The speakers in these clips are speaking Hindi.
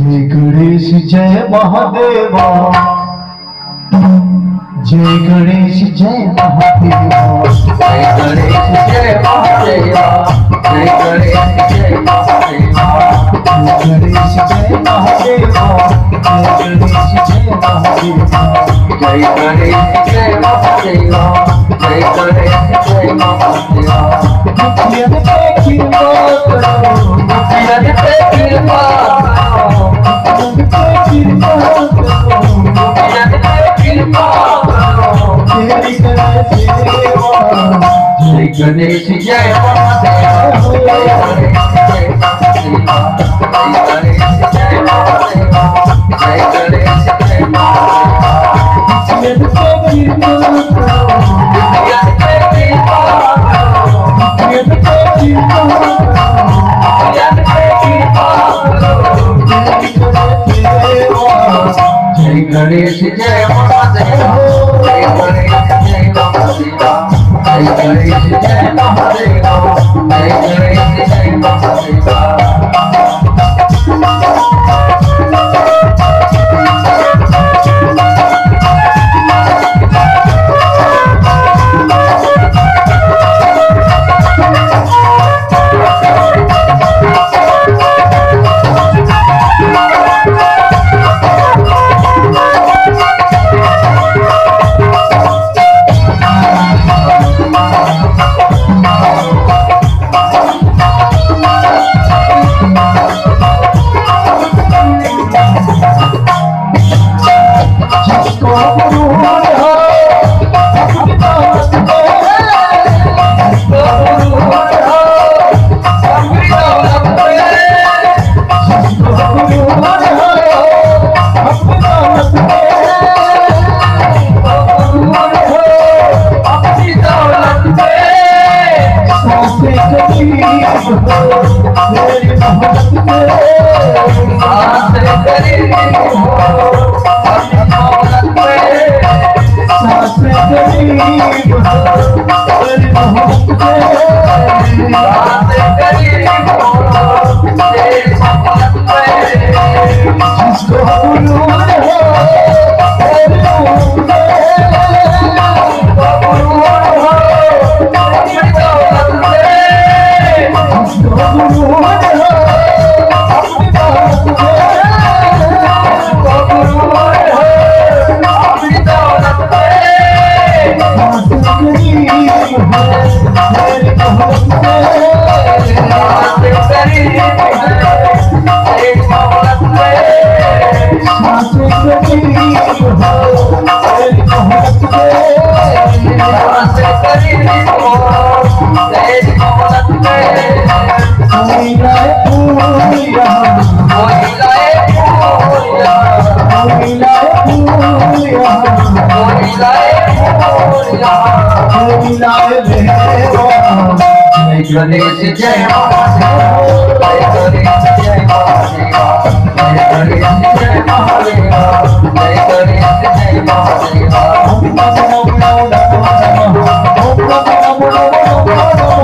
जय गणेश जय महादेवा, जय गणेश जय महादेवा, जय गणेश जय महादेवा, जय गणेश जय महादेवा, जय गणेश जय महादेवा, जय गणेश जय महादेवा, जय गणेश जय महादेवा, जय गणेश जय महादेवा। मुखियन पे कृपा करो, मुखियन पे कृपा करो, मुखियन पे कृपा करो, मुखियन पे कृपा करो। तेरी करे सेवा। जय गणेश जय महादेवा, जय गणेश जय महादेवा, जय गणेश जय महादेवा, जय गणेश जय महादेवा। मुखियन पे कृपा करो, मुखियन पे कृपा करो, मुखियन पे कृपा करो, मुखियन पे कृपा करो। तेरी करे सेवा। जय गणेश जय महादेवा, जय गणेश जय महादेवा, जय गणेश जय महादेवा, जय गणेश जय महादेवा। गणेश जय महादेवा, जय गणेश जय महादेवा, जय गणेश जय महादेवा, जय गणेश जय महादेवा। ओम नमो नमो नमो नमो, ओम नमो नमो नमो नमो,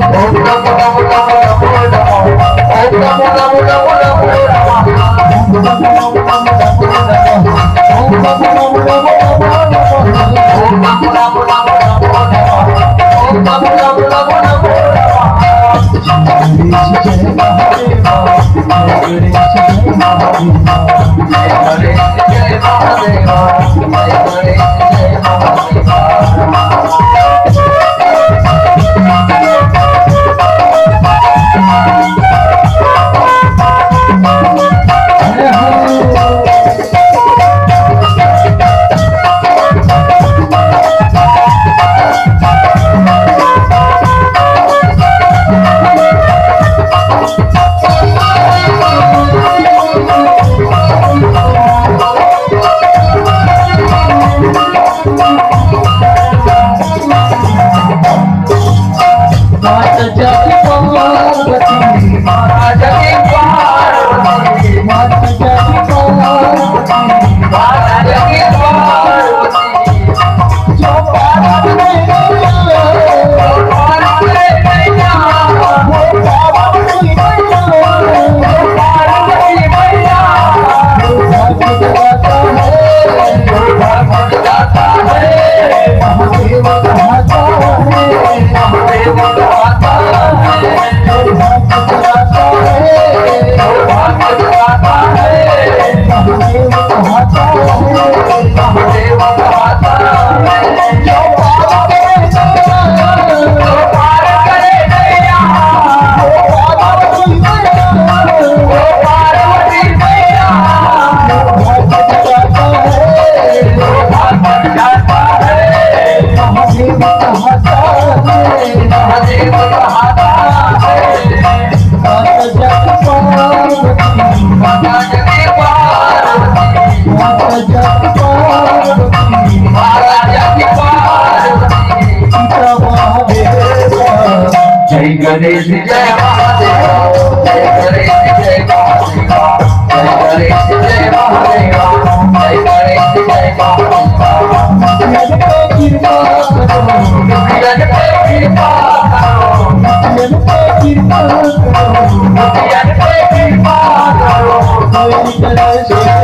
ओम नमो नमो नमो नमो नमो, ओम नमो नमो नमो नमो नमो, ओम नमो नमो नमो नमो नमो, ओम नमो नमो नमो नमो नमो, ओम नमो नमो नमो नमो नमो, ओम नमो नमो नमो नमो। गणेश जय महादेवा, जय गणेश जय महादेवा, जय गणेश जय महादेवा, जय गणेश जय महादेवा। कहता है महादेव कहता है माता जग पार्वती माता जग पार्वती माता जग पार्वती माता जग पार्वती पिता महादेव जय गणेश जय महादेव जय गणेश जय महादेव जय गणेश जय महादेव जय गणेश जय महादेव जग पे कृपा करो जग पे कृपा करो जग पे कृपा करो जग पे कृपा करो कोई करे सेवा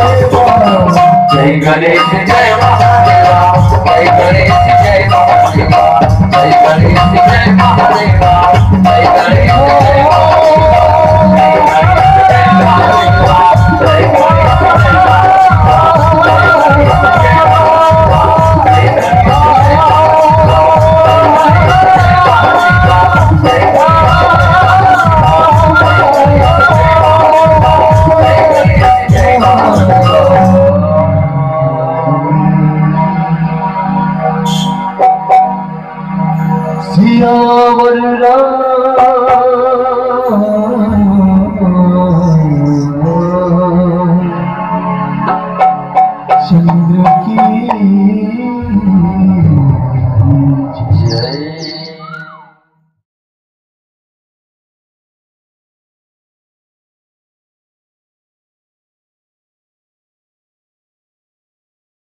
जय गणेश जय महादेव जय गणेश जय महादेव जय गणेश जय महादेव जय गणेश जय सियावर राम